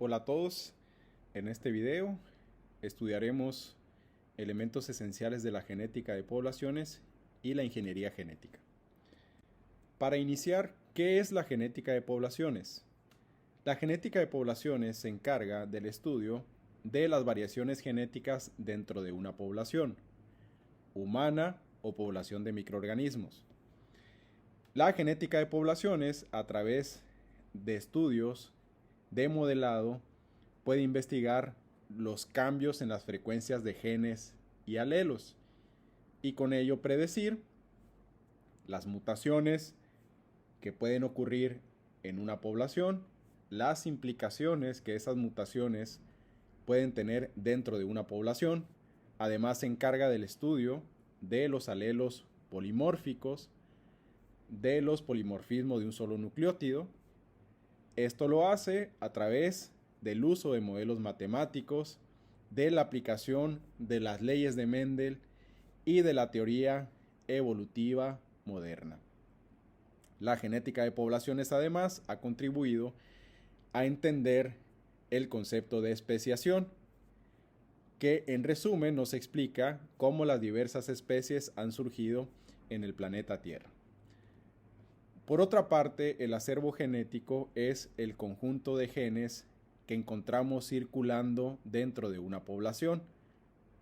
Hola a todos, en este video estudiaremos elementos esenciales de la genética de poblaciones y la ingeniería genética. Para iniciar, ¿qué es la genética de poblaciones? La genética de poblaciones se encarga del estudio de las variaciones genéticas dentro de una población, humana o población de microorganismos. La genética de poblaciones, a través de estudios de modelado, puede investigar los cambios en las frecuencias de genes y alelos y con ello predecir las mutaciones que pueden ocurrir en una población, las implicaciones que esas mutaciones pueden tener dentro de una población. Además se encarga del estudio de los alelos polimórficos, de los polimorfismos de un solo nucleótido. Esto lo hace a través del uso de modelos matemáticos, de la aplicación de las leyes de Mendel y de la teoría evolutiva moderna. La genética de poblaciones además ha contribuido a entender el concepto de especiación, que en resumen nos explica cómo las diversas especies han surgido en el planeta Tierra. Por otra parte, el acervo genético es el conjunto de genes que encontramos circulando dentro de una población.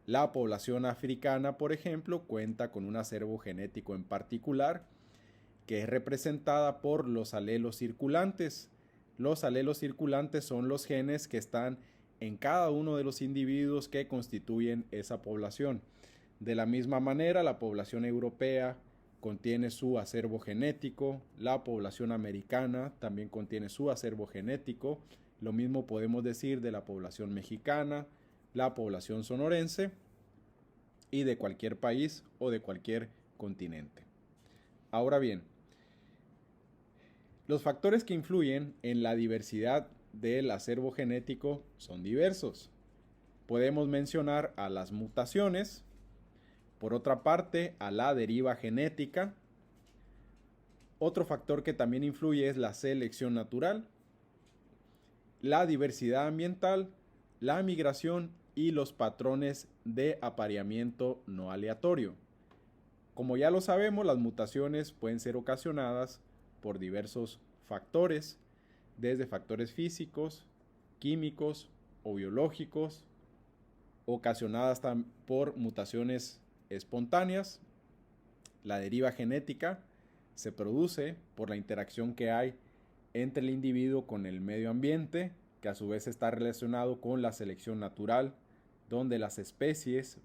La población africana, por ejemplo, cuenta con un acervo genético en particular que es representada por los alelos circulantes. Los alelos circulantes son los genes que están en cada uno de los individuos que constituyen esa población. De la misma manera, la población europea contiene su acervo genético, la población americana también contiene su acervo genético, lo mismo podemos decir de la población mexicana, la población sonorense y de cualquier país o de cualquier continente. Ahora bien, los factores que influyen en la diversidad del acervo genético son diversos. Podemos mencionar a las mutaciones, por otra parte, a la deriva genética. Otro factor que también influye es la selección natural, la diversidad ambiental, la migración y los patrones de apareamiento no aleatorio. Como ya lo sabemos, las mutaciones pueden ser ocasionadas por diversos factores, desde factores físicos, químicos o biológicos, ocasionadas por mutaciones espontáneas. La deriva genética se produce por la interacción que hay entre el individuo con el medio ambiente, que a su vez está relacionado con la selección natural, donde las especies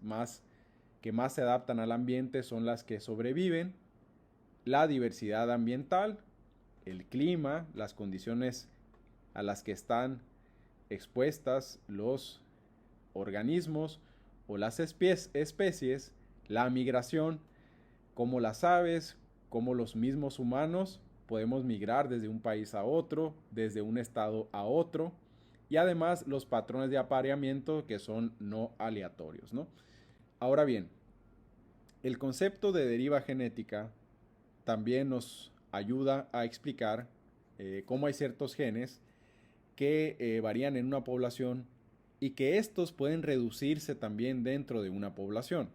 que más se adaptan al ambiente son las que sobreviven. La diversidad ambiental, el clima, las condiciones a las que están expuestas los organismos o las especies, la migración, como las aves, como los mismos humanos, podemos migrar desde un país a otro, desde un estado a otro, y además los patrones de apareamiento que son no aleatorios, ¿no? Ahora bien, el concepto de deriva genética también nos ayuda a explicar cómo hay ciertos genes que varían en una población y que estos pueden reducirse también dentro de una población.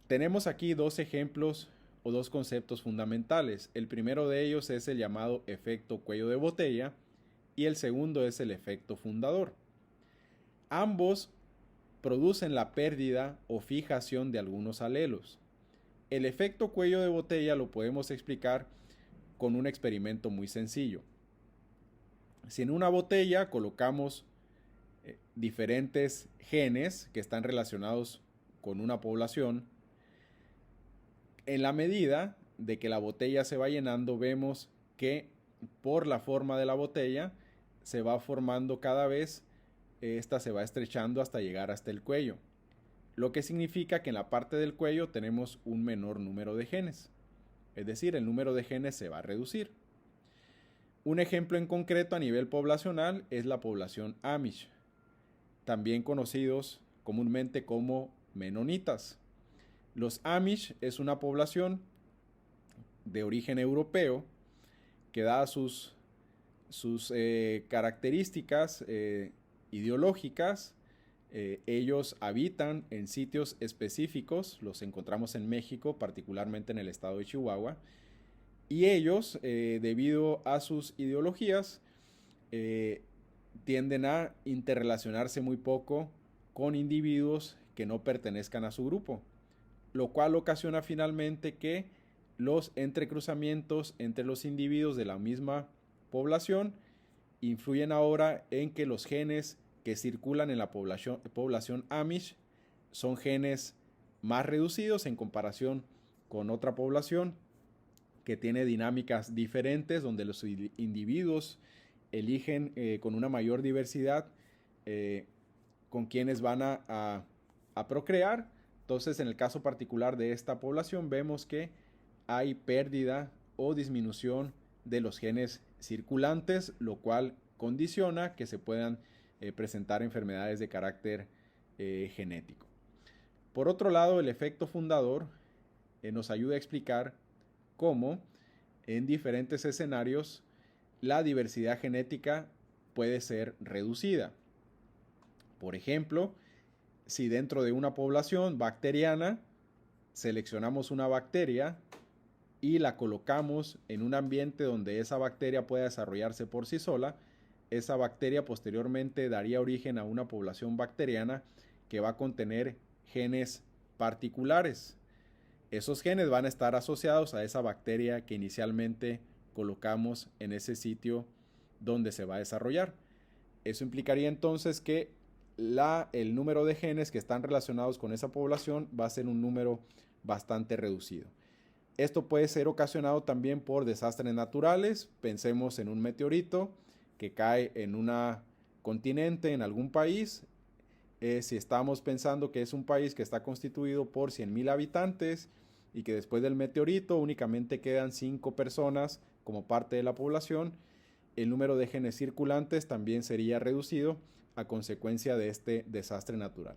Tenemos aquí dos ejemplos o dos conceptos fundamentales. El primero de ellos es el llamado efecto cuello de botella y el segundo es el efecto fundador. Ambos producen la pérdida o fijación de algunos alelos. El efecto cuello de botella lo podemos explicar con un experimento muy sencillo. Si en una botella colocamos diferentes genes que están relacionados con una población, en la medida de que la botella se va llenando, vemos que por la forma de la botella se va formando cada vez, esta se va estrechando hasta llegar hasta el cuello, lo que significa que en la parte del cuello tenemos un menor número de genes, es decir, el número de genes se va a reducir. Un ejemplo en concreto a nivel poblacional es la población Amish, también conocidos comúnmente como menonitas. Los Amish es una población de origen europeo que dada sus Sus características ideológicas, ellos habitan en sitios específicos, los encontramos en México, particularmente en el estado de Chihuahua, y ellos, debido a sus ideologías, tienden a interrelacionarse muy poco con individuos que no pertenezcan a su grupo, lo cual ocasiona finalmente que los entrecruzamientos entre los individuos de la misma población influyen ahora en que los genes que circulan en la población Amish son genes más reducidos en comparación con otra población que tiene dinámicas diferentes, donde los individuos eligen con una mayor diversidad con quienes van a procrear. Entonces, en el caso particular de esta población, vemos que hay pérdida o disminución de los genes circulantes, lo cual condiciona que se puedan presentar enfermedades de carácter genético. Por otro lado, el efecto fundador nos ayuda a explicar cómo en diferentes escenarios la diversidad genética puede ser reducida. Por ejemplo, si dentro de una población bacteriana seleccionamos una bacteria y la colocamos en un ambiente donde esa bacteria pueda desarrollarse por sí sola, esa bacteria posteriormente daría origen a una población bacteriana que va a contener genes particulares. Esos genes van a estar asociados a esa bacteria que inicialmente colocamos en ese sitio donde se va a desarrollar. Eso implicaría entonces que el número de genes que están relacionados con esa población va a ser un número bastante reducido. Esto puede ser ocasionado también por desastres naturales. Pensemos en un meteorito que cae en un continente, en algún país. Si estamos pensando que es un país que está constituido por 100,000 habitantes y que después del meteorito únicamente quedan 5 personas como parte de la población, el número de genes circulantes también sería reducido a consecuencia de este desastre natural.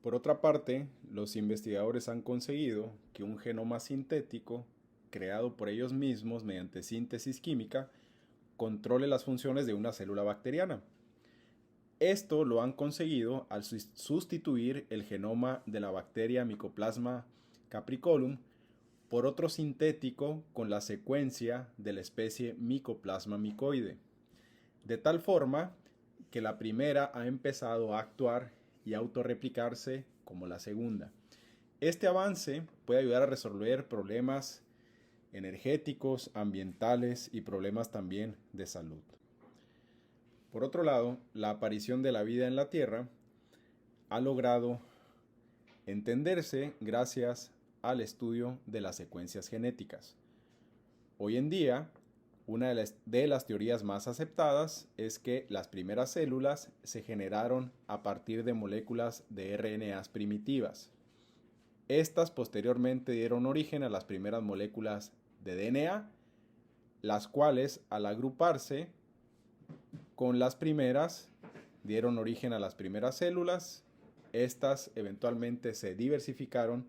Por otra parte, los investigadores han conseguido que un genoma sintético, creado por ellos mismos mediante síntesis química, controle las funciones de una célula bacteriana. Esto lo han conseguido al sustituir el genoma de la bacteria Mycoplasma capricolum por otro sintético con la secuencia de la especie Mycoplasma mycoide, de tal forma que la primera ha empezado a actuar y autorreplicarse como la segunda. Este avance puede ayudar a resolver problemas energéticos, ambientales y problemas también de salud. Por otro lado, la aparición de la vida en la Tierra ha logrado entenderse gracias al estudio de las secuencias genéticas. Hoy en día, una de las teorías más aceptadas es que las primeras células se generaron a partir de moléculas de RNAs primitivas. Estas posteriormente dieron origen a las primeras moléculas de DNA, las cuales al agruparse con las primeras dieron origen a las primeras células. Estas eventualmente se diversificaron,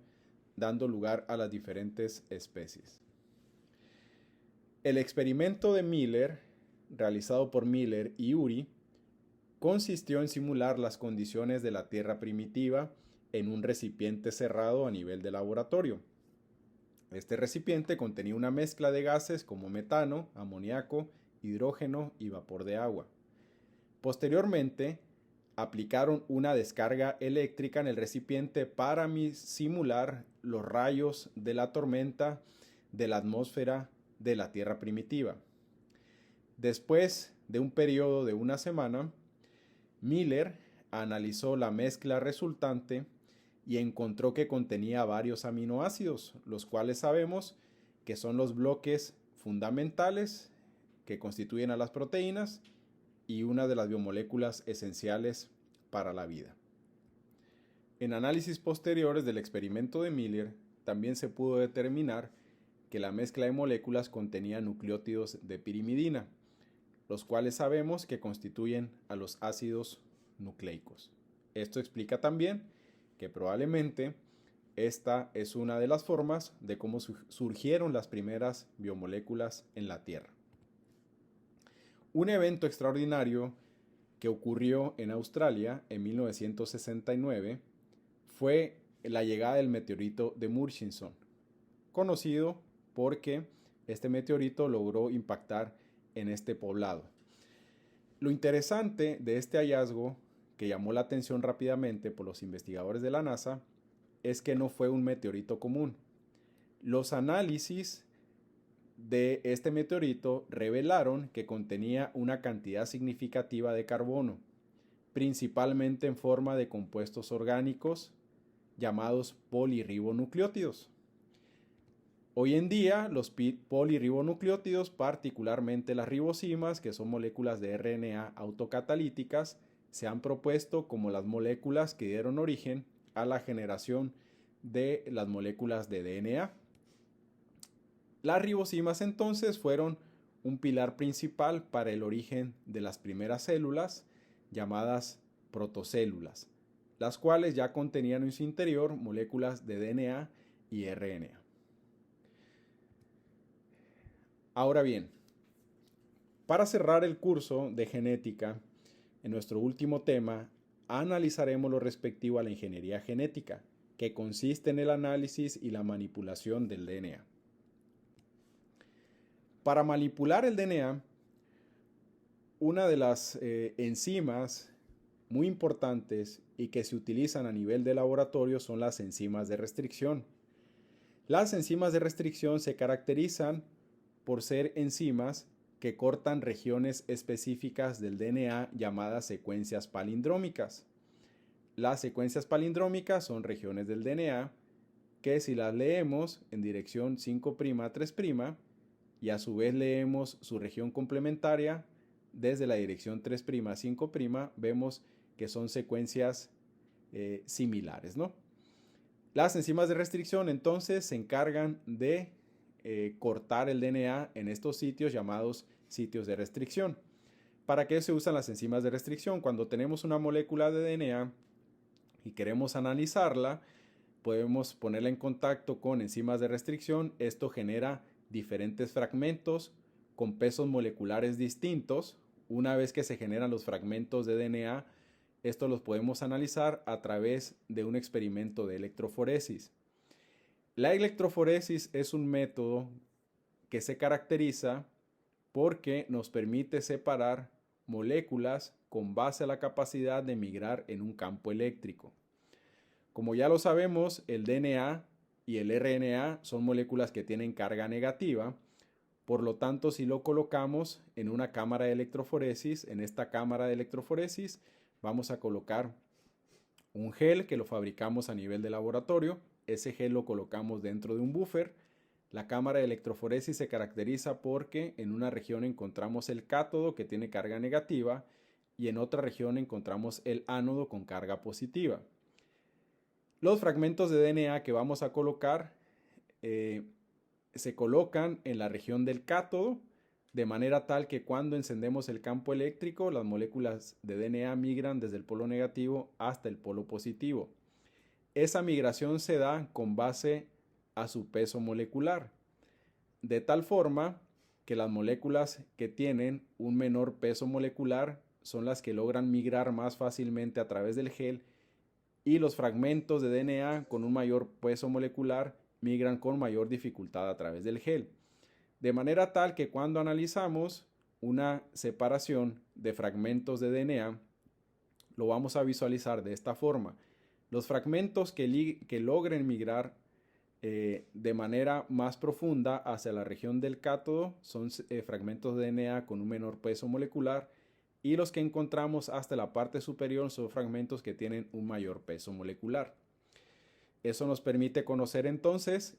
dando lugar a las diferentes especies. El experimento de Miller, realizado por Miller y Urey, consistió en simular las condiciones de la Tierra primitiva en un recipiente cerrado a nivel de laboratorio. Este recipiente contenía una mezcla de gases como metano, amoníaco, hidrógeno y vapor de agua. Posteriormente, aplicaron una descarga eléctrica en el recipiente para simular los rayos de la tormenta de la atmósfera de la Tierra primitiva. Después de un periodo de una semana, Miller analizó la mezcla resultante y encontró que contenía varios aminoácidos, los cuales sabemos que son los bloques fundamentales que constituyen a las proteínas y una de las biomoléculas esenciales para la vida. En análisis posteriores del experimento de Miller, también se pudo determinar que la mezcla de moléculas contenía nucleótidos de pirimidina, los cuales sabemos que constituyen a los ácidos nucleicos. Esto explica también que probablemente esta es una de las formas de cómo surgieron las primeras biomoléculas en la Tierra. Un evento extraordinario que ocurrió en Australia en 1969 fue la llegada del meteorito de Murchison, conocido porque este meteorito logró impactar en este poblado. Lo interesante de este hallazgo, que llamó la atención rápidamente por los investigadores de la NASA, es que no fue un meteorito común. Los análisis de este meteorito revelaron que contenía una cantidad significativa de carbono, principalmente en forma de compuestos orgánicos llamados polirribonucleótidos. Hoy en día, los polirribonucleótidos, particularmente las ribosimas, que son moléculas de RNA autocatalíticas, se han propuesto como las moléculas que dieron origen a la generación de las moléculas de DNA. Las ribosimas entonces fueron un pilar principal para el origen de las primeras células, llamadas protocélulas, las cuales ya contenían en su interior moléculas de DNA y RNA. Ahora bien, para cerrar el curso de genética, en nuestro último tema, analizaremos lo respectivo a la ingeniería genética, que consiste en el análisis y la manipulación del DNA. Para manipular el DNA, una de las enzimas muy importantes y que se utilizan a nivel de laboratorio son las enzimas de restricción. Las enzimas de restricción se caracterizan por ser enzimas que cortan regiones específicas del DNA llamadas secuencias palindrómicas. Las secuencias palindrómicas son regiones del DNA que, si las leemos en dirección 5' a 3', y a su vez leemos su región complementaria desde la dirección 3' a 5', vemos que son secuencias similares, ¿no? Las enzimas de restricción entonces se encargan de cortar el DNA en estos sitios llamados sitios de restricción. ¿Para qué se usan las enzimas de restricción? Cuando tenemos una molécula de DNA y queremos analizarla, podemos ponerla en contacto con enzimas de restricción. Esto genera diferentes fragmentos con pesos moleculares distintos. Una vez que se generan los fragmentos de DNA, estos los podemos analizar a través de un experimento de electroforesis. La electroforesis es un método que se caracteriza porque nos permite separar moléculas con base a la capacidad de migrar en un campo eléctrico. Como ya lo sabemos, el DNA y el RNA son moléculas que tienen carga negativa. Por lo tanto, si lo colocamos en una cámara de electroforesis, en esta cámara de electroforesis vamos a colocar un gel que lo fabricamos a nivel de laboratorio. Ese gel lo colocamos dentro de un buffer. La cámara de electroforesis se caracteriza porque en una región encontramos el cátodo, que tiene carga negativa, y en otra región encontramos el ánodo con carga positiva. Los fragmentos de DNA que vamos a colocar se colocan en la región del cátodo, de manera tal que cuando encendemos el campo eléctrico, las moléculas de DNA migran desde el polo negativo hasta el polo positivo. Esa migración se da con base a su peso molecular, de tal forma que las moléculas que tienen un menor peso molecular son las que logran migrar más fácilmente a través del gel, y los fragmentos de DNA con un mayor peso molecular migran con mayor dificultad a través del gel. De manera tal que cuando analizamos una separación de fragmentos de DNA, lo vamos a visualizar de esta forma. Los fragmentos que logren migrar de manera más profunda hacia la región del cátodo son fragmentos de DNA con un menor peso molecular, y los que encontramos hasta la parte superior son fragmentos que tienen un mayor peso molecular. Eso nos permite conocer entonces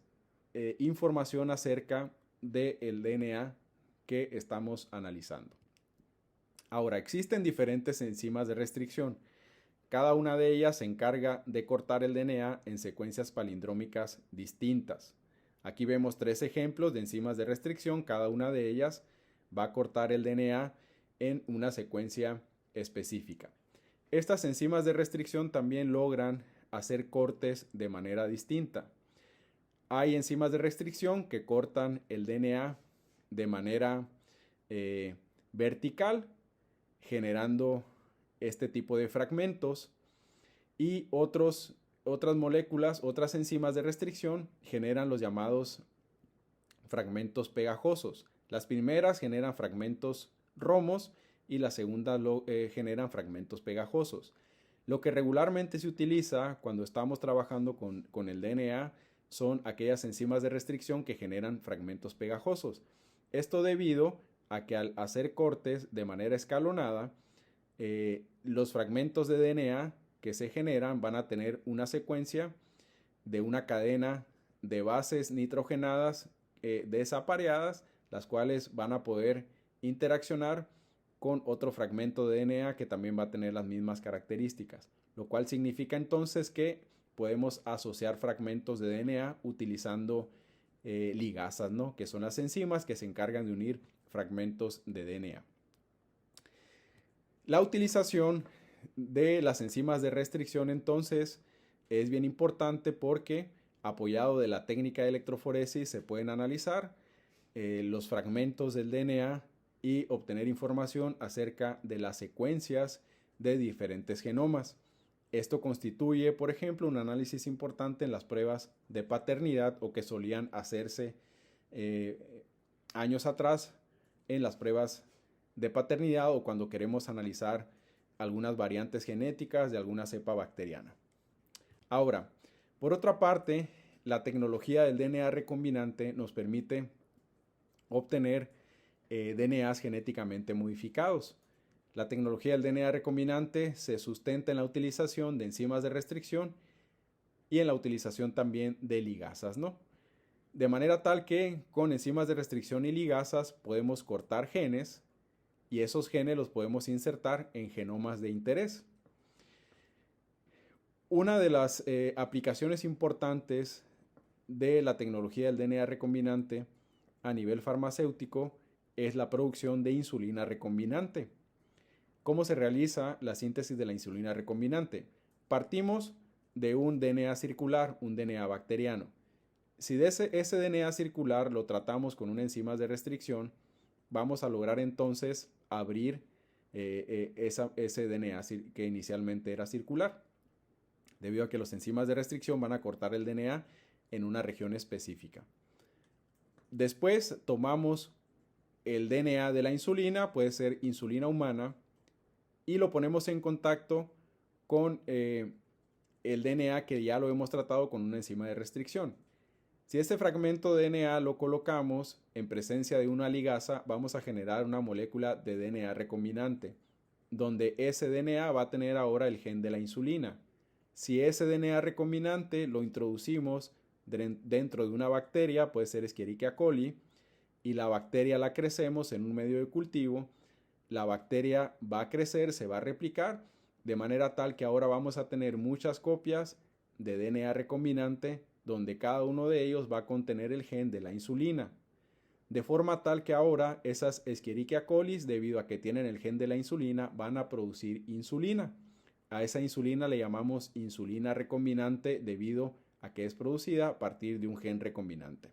información acerca del DNA que estamos analizando. Ahora, existen diferentes enzimas de restricción. Cada una de ellas se encarga de cortar el DNA en secuencias palindrómicas distintas. Aquí vemos 3 ejemplos de enzimas de restricción. Cada una de ellas va a cortar el DNA en una secuencia específica. Estas enzimas de restricción también logran hacer cortes de manera distinta. Hay enzimas de restricción que cortan el DNA de manera vertical, generando este tipo de fragmentos, y otras moléculas, otras enzimas de restricción generan los llamados fragmentos pegajosos. Las primeras generan fragmentos romos y las segundas generan fragmentos pegajosos. Lo que regularmente se utiliza cuando estamos trabajando con el DNA son aquellas enzimas de restricción que generan fragmentos pegajosos. Esto debido a que al hacer cortes de manera escalonada, los fragmentos de DNA que se generan van a tener una secuencia de una cadena de bases nitrogenadas desapareadas, las cuales van a poder interaccionar con otro fragmento de DNA que también va a tener las mismas características, lo cual significa entonces que podemos asociar fragmentos de DNA utilizando ligasas, ¿no? Que son las enzimas que se encargan de unir fragmentos de DNA. La utilización de las enzimas de restricción entonces es bien importante porque apoyado de la técnica de electroforesis se pueden analizar los fragmentos del DNA y obtener información acerca de las secuencias de diferentes genomas. Esto constituye, por ejemplo, un análisis importante en las pruebas de paternidad o que solían hacerse años atrás en las pruebas de paternidad o cuando queremos analizar algunas variantes genéticas de alguna cepa bacteriana. Ahora, por otra parte, la tecnología del DNA recombinante nos permite obtener DNAs genéticamente modificados. La tecnología del DNA recombinante se sustenta en la utilización de enzimas de restricción y en la utilización también de ligasas, ¿no? De manera tal que con enzimas de restricción y ligasas podemos cortar genes y esos genes los podemos insertar en genomas de interés. Una de las aplicaciones importantes de la tecnología del DNA recombinante a nivel farmacéutico es la producción de insulina recombinante. ¿Cómo se realiza la síntesis de la insulina recombinante? Partimos de un DNA circular, un DNA bacteriano. Si de ese DNA circular lo tratamos con una enzima de restricción, vamos a lograr entonces abrir ese DNA que inicialmente era circular, debido a que las enzimas de restricción van a cortar el DNA en una región específica. Después tomamos el DNA de la insulina, puede ser insulina humana, y lo ponemos en contacto con el DNA que ya lo hemos tratado con una enzima de restricción. Si este fragmento de DNA lo colocamos en presencia de una ligasa, vamos a generar una molécula de DNA recombinante, donde ese DNA va a tener ahora el gen de la insulina. Si ese DNA recombinante lo introducimos dentro de una bacteria, puede ser Escherichia coli, y la bacteria la crecemos en un medio de cultivo, la bacteria va a crecer, se va a replicar, de manera tal que ahora vamos a tener muchas copias de DNA recombinante donde cada uno de ellos va a contener el gen de la insulina. De forma tal que ahora esas Escherichia coli, debido a que tienen el gen de la insulina, van a producir insulina. A esa insulina le llamamos insulina recombinante debido a que es producida a partir de un gen recombinante.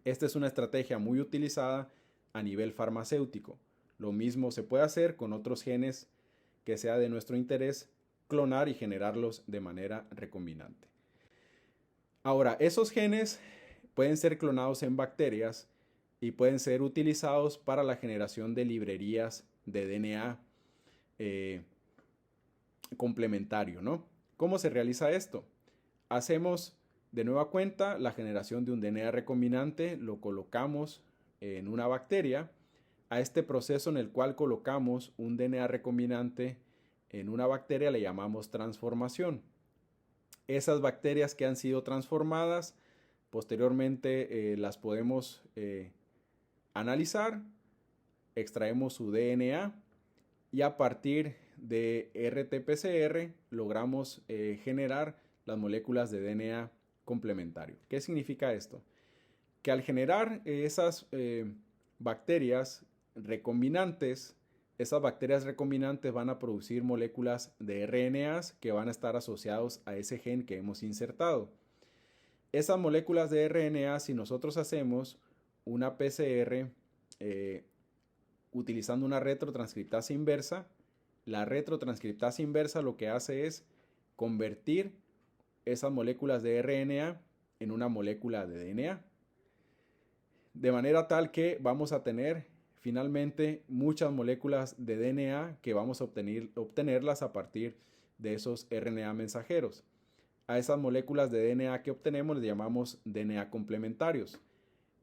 Esta es una estrategia muy utilizada a nivel farmacéutico. Lo mismo se puede hacer con otros genes que sea de nuestro interés clonar y generarlos de manera recombinante. Ahora, esos genes pueden ser clonados en bacterias y pueden ser utilizados para la generación de librerías de DNA complementario, ¿no? ¿Cómo se realiza esto? Hacemos de nueva cuenta la generación de un DNA recombinante, lo colocamos en una bacteria. A este proceso en el cual colocamos un DNA recombinante en una bacteria le llamamos transformación. Esas bacterias que han sido transformadas, posteriormente las podemos analizar, extraemos su DNA y a partir de RT-PCR logramos generar las moléculas de DNA complementario. ¿Qué significa esto? Que al generar esas bacterias recombinantes, esas bacterias recombinantes van a producir moléculas de RNAs que van a estar asociados a ese gen que hemos insertado. Esas moléculas de RNA, si nosotros hacemos una PCR utilizando una retrotranscriptasa inversa. La retrotranscriptasa inversa lo que hace es convertir esas moléculas de RNA en una molécula de DNA. De manera tal que vamos a tener finalmente muchas moléculas de DNA que vamos a obtenerlas a partir de esos RNA mensajeros. A esas moléculas de DNA que obtenemos les llamamos DNA complementarios,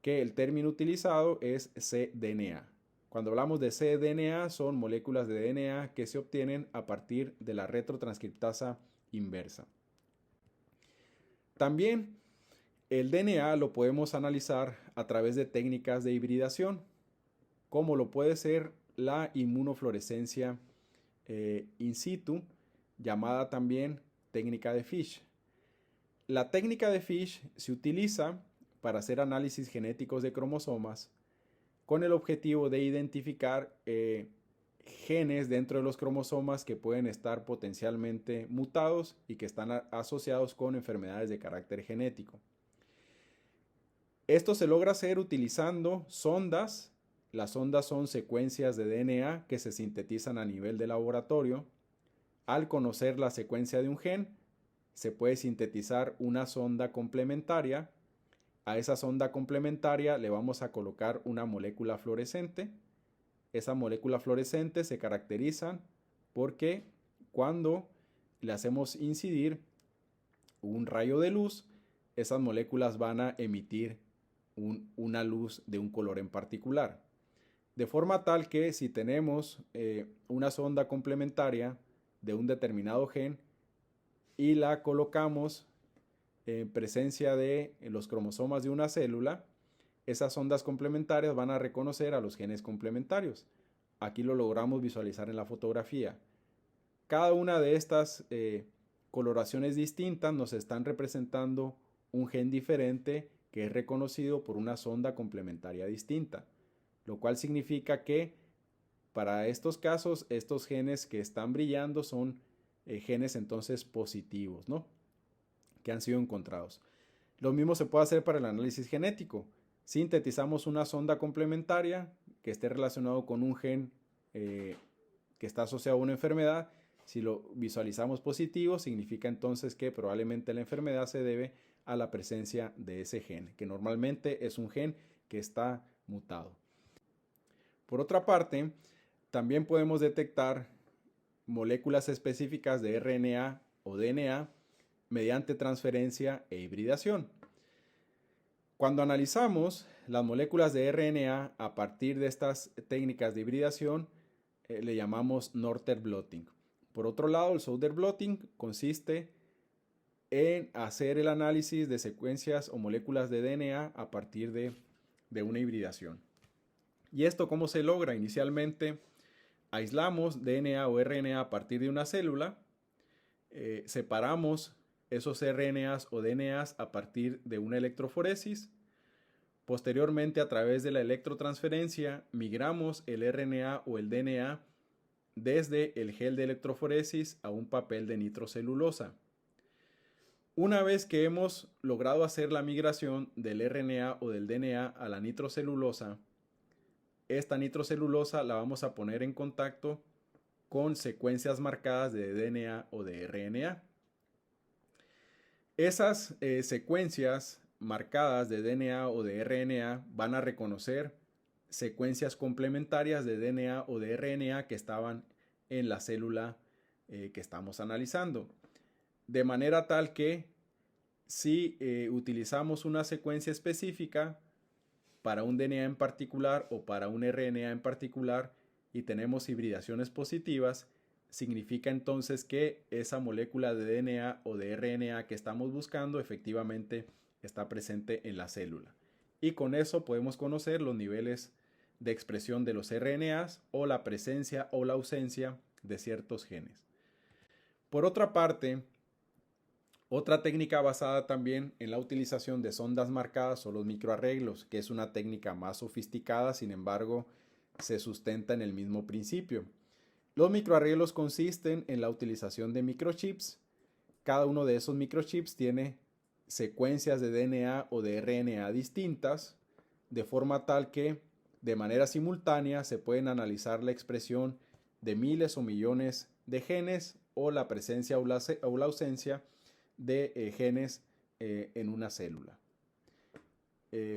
que el término utilizado es cDNA. Cuando hablamos de cDNA son moléculas de DNA que se obtienen a partir de la retrotranscriptasa inversa. También el DNA lo podemos analizar a través de técnicas de hibridación, como lo puede ser la inmunofluorescencia in situ, llamada también técnica de Fish. La técnica de Fish se utiliza para hacer análisis genéticos de cromosomas con el objetivo de identificar genes dentro de los cromosomas que pueden estar potencialmente mutados y que están asociados con enfermedades de carácter genético. Esto se logra hacer utilizando sondas. Las sondas son secuencias de DNA que se sintetizan a nivel de laboratorio. Al conocer la secuencia de un gen, se puede sintetizar una sonda complementaria. A esa sonda complementaria le vamos a colocar una molécula fluorescente. Esa molécula fluorescente se caracteriza porque cuando le hacemos incidir un rayo de luz, esas moléculas van a emitir una luz de un color en particular. De forma tal que si tenemos una sonda complementaria de un determinado gen y la colocamos en presencia de los cromosomas de una célula, esas ondas complementarias van a reconocer a los genes complementarios. Aquí lo logramos visualizar en la fotografía. Cada una de estas coloraciones distintas nos están representando un gen diferente que es reconocido por una sonda complementaria distinta, lo cual significa que para estos casos, estos genes que están brillando son genes entonces positivos, ¿no?, que han sido encontrados. Lo mismo se puede hacer para el análisis genético. Sintetizamos una sonda complementaria que esté relacionado con un gen que está asociado a una enfermedad. Si lo visualizamos positivo, significa entonces que probablemente la enfermedad se debe a la presencia de ese gen, que normalmente es un gen que está mutado. Por otra parte, también podemos detectar moléculas específicas de RNA o DNA mediante transferencia e hibridación. Cuando analizamos las moléculas de RNA a partir de estas técnicas de hibridación, le llamamos Northern blotting. Por otro lado, el Southern blotting consiste en hacer el análisis de secuencias o moléculas de DNA a partir de una hibridación. ¿Y esto cómo se logra? Inicialmente aislamos DNA o RNA a partir de una célula, separamos esos RNAs o DNAs a partir de una electroforesis. Posteriormente, a través de la electrotransferencia, migramos el RNA o el DNA desde el gel de electroforesis a un papel de nitrocelulosa. Una vez que hemos logrado hacer la migración del RNA o del DNA a la nitrocelulosa, esta nitrocelulosa la vamos a poner en contacto con secuencias marcadas de DNA o de RNA. Esas secuencias marcadas de DNA o de RNA van a reconocer secuencias complementarias de DNA o de RNA que estaban en la célula que estamos analizando. De manera tal que si utilizamos una secuencia específica para un DNA en particular o para un RNA en particular y tenemos hibridaciones positivas, significa entonces que esa molécula de DNA o de RNA que estamos buscando efectivamente está presente en la célula. Y con eso podemos conocer los niveles de expresión de los RNAs o la presencia o la ausencia de ciertos genes. Por otra parte, otra técnica basada también en la utilización de sondas marcadas son los microarreglos, que es una técnica más sofisticada, sin embargo, se sustenta en el mismo principio. Los microarreglos consisten en la utilización de microchips. Cada uno de esos microchips tiene secuencias de DNA o de RNA distintas, de forma tal que De manera simultánea se pueden analizar la expresión de miles o millones de genes o la presencia o la ausencia de genes en una célula.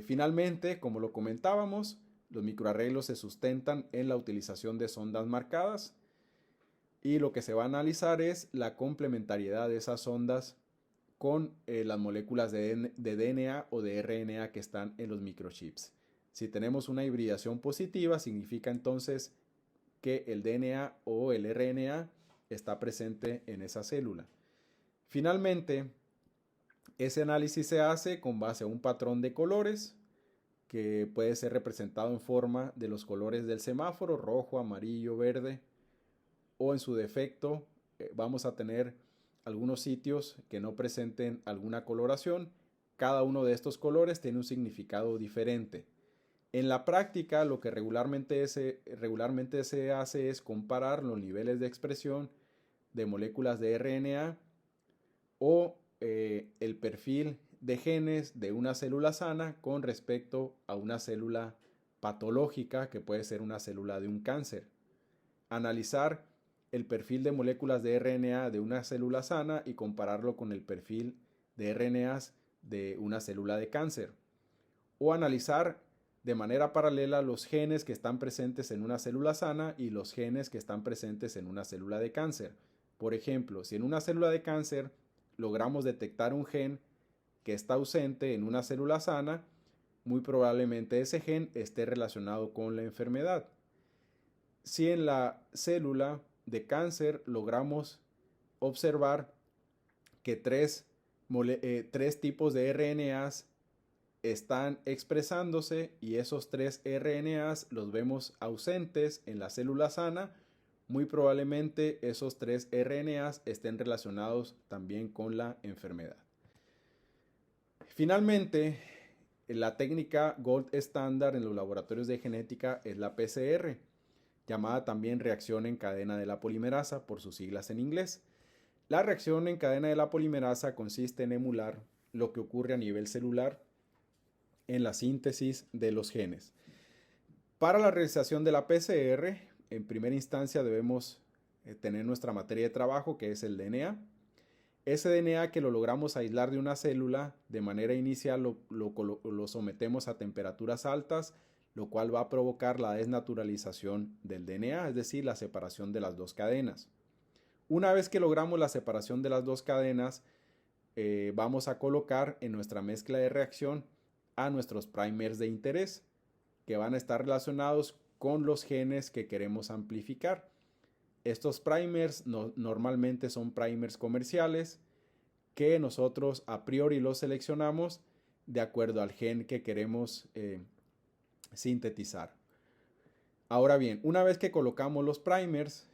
Finalmente, como lo comentábamos, los microarreglos se sustentan en la utilización de sondas marcadas y lo que se va a analizar es la complementariedad de esas sondas con las moléculas de DNA o de RNA que están en los microchips. Si tenemos una hibridación positiva, significa entonces que el DNA o el RNA está presente en esa célula. Finalmente, ese análisis se hace con base a un patrón de colores que puede ser representado en forma de los colores del semáforo, rojo, amarillo, verde, o en su defecto vamos a tener algunos sitios que no presenten alguna coloración. Cada uno de estos colores tiene un significado diferente. En la práctica, lo que regularmente se hace es comparar los niveles de expresión de moléculas de RNA o el perfil de genes de una célula sana con respecto a una célula patológica que puede ser una célula de un cáncer. Analizar el perfil de moléculas de RNA de una célula sana y compararlo con el perfil de RNAs de una célula de cáncer. O analizar de manera paralela los genes que están presentes en una célula sana y los genes que están presentes en una célula de cáncer. Por ejemplo, si en una célula de cáncer logramos detectar un gen que está ausente en una célula sana, muy probablemente ese gen esté relacionado con la enfermedad. Si en la célula de cáncer logramos observar que tres tipos de RNAs están expresándose y esos 3 RNAs los vemos ausentes en la célula sana, muy probablemente esos 3 RNAs estén relacionados también con la enfermedad. Finalmente, la técnica gold estándar en los laboratorios de genética es la PCR, llamada también reacción en cadena de la polimerasa por sus siglas en inglés. La reacción en cadena de la polimerasa consiste en emular lo que ocurre a nivel celular en la síntesis de los genes. Para la realización de la PCR, en primera instancia debemos tener nuestra materia de trabajo, que es el DNA. Ese DNA que lo logramos aislar de una célula, de manera inicial lo sometemos a temperaturas altas, lo cual va a provocar la desnaturalización del DNA, es decir, la separación de las dos cadenas. Una vez que logramos la separación de las dos cadenas, vamos a colocar en nuestra mezcla de reacción a nuestros primers de interés, que van a estar relacionados con los genes que queremos amplificar. Estos primers normalmente son primers comerciales que nosotros a priori los seleccionamos de acuerdo al gen que queremos sintetizar. Ahora bien, una vez que colocamos los primers,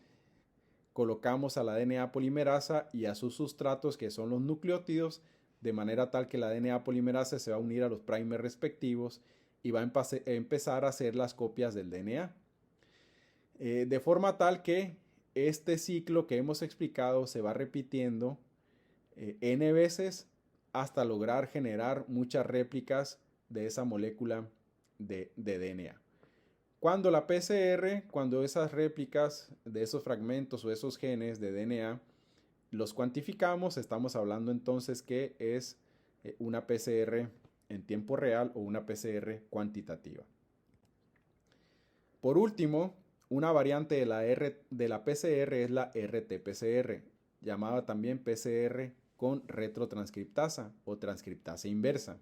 colocamos a la DNA polimerasa y a sus sustratos, que son los nucleótidos, de manera tal que la DNA polimerasa se va a unir a los primers respectivos y va a empezar a hacer las copias del DNA. De forma tal que este ciclo que hemos explicado se va repitiendo n veces hasta lograr generar muchas réplicas de esa molécula de DNA. Cuando la PCR, cuando esas réplicas de esos fragmentos o esos genes de DNA los cuantificamos, estamos hablando entonces que es una PCR en tiempo real o una PCR cuantitativa. Por último, una variante de la PCR es la RT-PCR, llamada también PCR con retrotranscriptasa o transcriptasa inversa.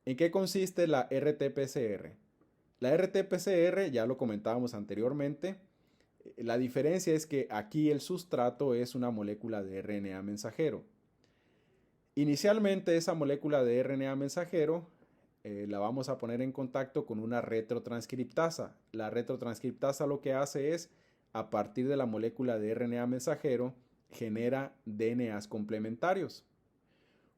¿En qué consiste la RT-PCR? La RT-PCR, ya lo comentábamos anteriormente, la diferencia es que aquí el sustrato es una molécula de RNA mensajero. Inicialmente esa molécula de RNA mensajero la vamos a poner en contacto con una retrotranscriptasa. La retrotranscriptasa lo que hace es, a partir de la molécula de RNA mensajero, genera DNAs complementarios.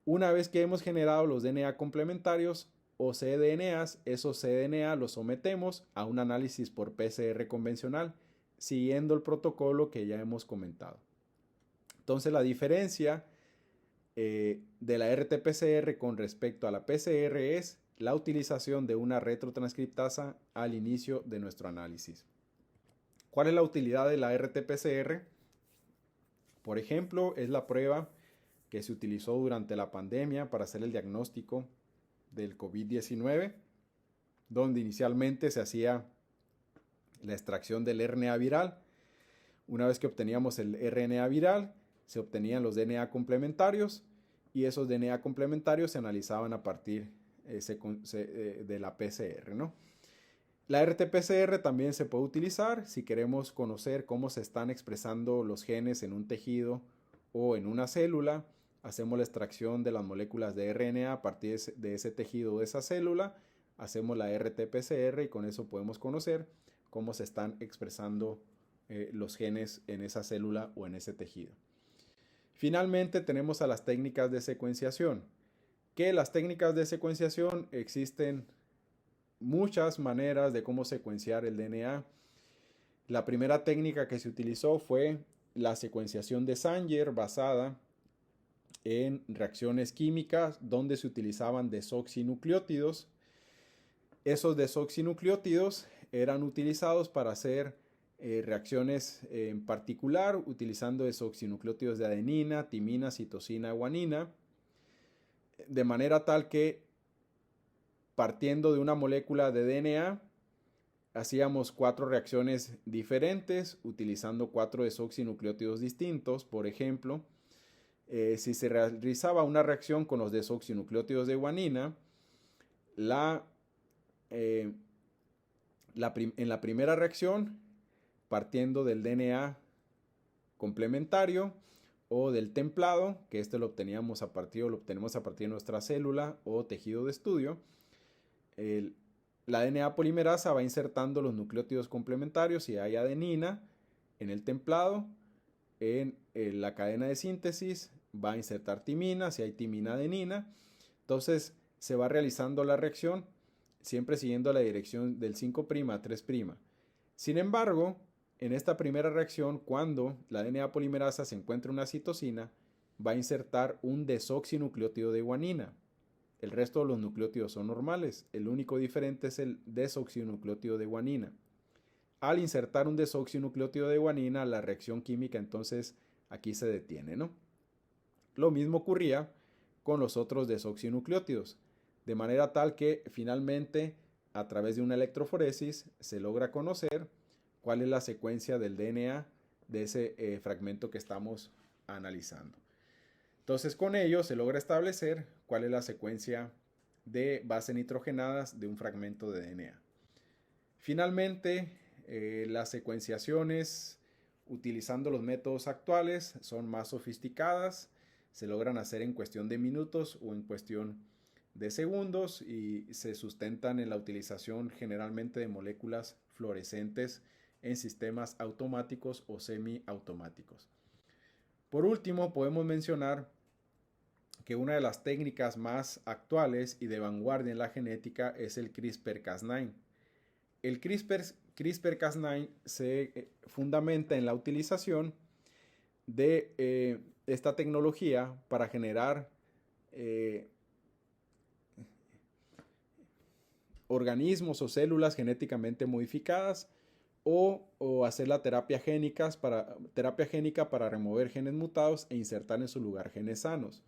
Una vez que hemos generado los DNA complementarios o cDNAs, esos cDNA los sometemos a un análisis por PCR convencional, siguiendo el protocolo que ya hemos comentado. Entonces la diferencia de la RT-PCR con respecto a la PCR es la utilización de una retrotranscriptasa al inicio de nuestro análisis. ¿Cuál es la utilidad de la RT-PCR? Por ejemplo, es la prueba que se utilizó durante la pandemia para hacer el diagnóstico del COVID-19, donde inicialmente se hacía la extracción del RNA viral. Una vez que obteníamos el RNA viral, se obtenían los DNA complementarios y esos DNA complementarios se analizaban a partir de la PCR, ¿no? La RT-PCR también se puede utilizar si queremos conocer cómo se están expresando los genes en un tejido o en una célula. Hacemos la extracción de las moléculas de RNA a partir de ese tejido o de esa célula. Hacemos la RT-PCR y con eso podemos conocer cómo se están expresando los genes en esa célula o en ese tejido. Finalmente tenemos a las técnicas de secuenciación. Que las técnicas de secuenciación existen muchas maneras de cómo secuenciar el DNA. La primera técnica que se utilizó fue la secuenciación de Sanger basada en reacciones químicas donde se utilizaban desoxinucleótidos. Esos desoxinucleótidos eran utilizados para hacer reacciones en particular utilizando desoxinucleótidos de adenina, timina, citosina, guanina, de manera tal que partiendo de una molécula de DNA hacíamos 4 reacciones diferentes utilizando 4 desoxinucleótidos distintos. Por ejemplo, si se realizaba una reacción con los desoxinucleótidos de guanina, en la primera reacción, partiendo del DNA complementario o del templado, que lo obtenemos a partir de nuestra célula o tejido de estudio, la DNA polimerasa va insertando los nucleótidos complementarios si hay adenina en el templado. En la cadena de síntesis va a insertar timina si hay timina adenina. Entonces se va realizando la reacción siempre siguiendo la dirección del 5' a 3'. Sin embargo, en esta primera reacción, cuando la DNA polimerasa se encuentra en una citosina, va a insertar un desoxinucleótido de guanina. El resto de los nucleótidos son normales. El único diferente es el desoxinucleótido de guanina. Al insertar un desoxinucleótido de guanina, la reacción química entonces aquí se detiene, ¿no? Lo mismo ocurría con los otros desoxinucleótidos, de manera tal que finalmente a través de una electroforesis se logra conocer cuál es la secuencia del DNA de ese fragmento que estamos analizando. Entonces con ello se logra establecer cuál es la secuencia de bases nitrogenadas de un fragmento de DNA. Finalmente, las secuenciaciones utilizando los métodos actuales son más sofisticadas, se logran hacer en cuestión de minutos o en cuestión de segundos y se sustentan en la utilización generalmente de moléculas fluorescentes en sistemas automáticos o semiautomáticos. Por último, podemos mencionar que una de las técnicas más actuales y de vanguardia en la genética es el CRISPR-Cas9. El CRISPR-Cas9 se fundamenta en la utilización de esta tecnología para generar organismos o células genéticamente modificadas o hacer la terapia génica para remover genes mutados e insertar en su lugar genes sanos.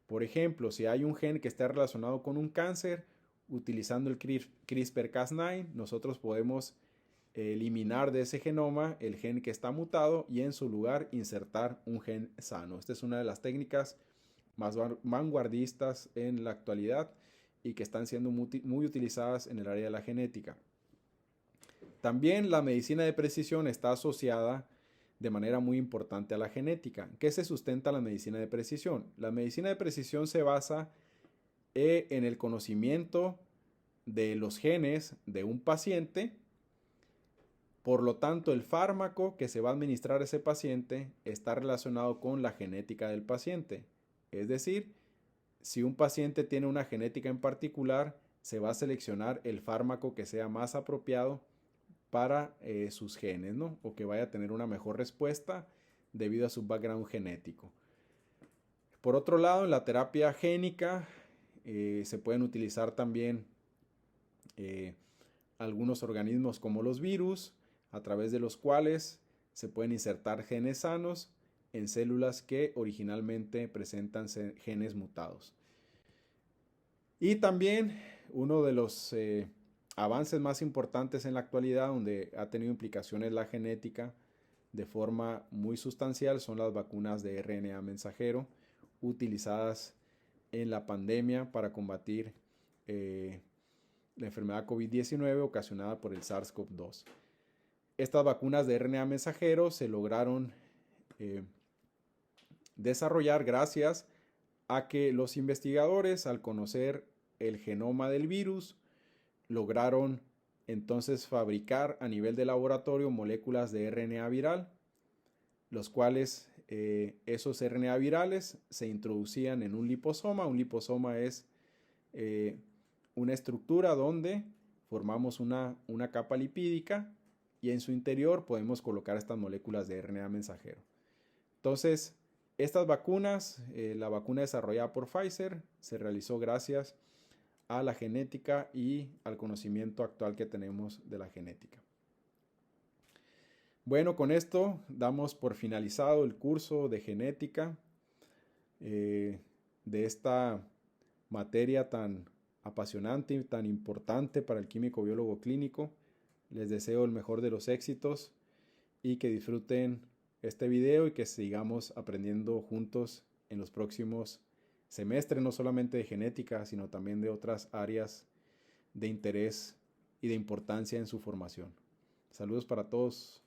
Por ejemplo, si hay un gen que está relacionado con un cáncer, utilizando el CRISPR-Cas9, nosotros podemos eliminar de ese genoma el gen que está mutado y en su lugar insertar un gen sano. Esta es una de las técnicas más vanguardistas en la actualidad y que están siendo muy utilizadas en el área de la genética. También la medicina de precisión está asociada de manera muy importante a la genética. ¿Qué se sustenta la medicina de precisión? La medicina de precisión se basa en el conocimiento de los genes de un paciente. Por lo tanto, el fármaco que se va a administrar a ese paciente está relacionado con la genética del paciente. Es decir, si un paciente tiene una genética en particular, se va a seleccionar el fármaco que sea más apropiado para sus genes, ¿no? O que vaya a tener una mejor respuesta debido a su background genético. Por otro lado, en la terapia génica se pueden utilizar también algunos organismos como los virus, a través de los cuales se pueden insertar genes sanos en células que originalmente presentan genes mutados. Y también uno de los avances más importantes en la actualidad, donde ha tenido implicaciones la genética de forma muy sustancial, son las vacunas de RNA mensajero utilizadas en la pandemia para combatir la enfermedad COVID-19 ocasionada por el SARS-CoV-2. Estas vacunas de RNA mensajero se lograron desarrollar gracias a que los investigadores, al conocer el genoma del virus, lograron entonces fabricar a nivel de laboratorio moléculas de RNA viral, los cuales esos RNA virales se introducían en un liposoma. Un liposoma es una estructura donde formamos una capa lipídica y en su interior podemos colocar estas moléculas de RNA mensajero. Entonces, estas vacunas, la vacuna desarrollada por Pfizer, se realizó gracias a la genética y al conocimiento actual que tenemos de la genética. Bueno, con esto damos por finalizado el curso de genética de esta materia tan apasionante y tan importante para el químico biólogo clínico. Les deseo el mejor de los éxitos y que disfruten este video y que sigamos aprendiendo juntos en los próximos semestres, no solamente de genética, sino también de otras áreas de interés y de importancia en su formación. Saludos para todos.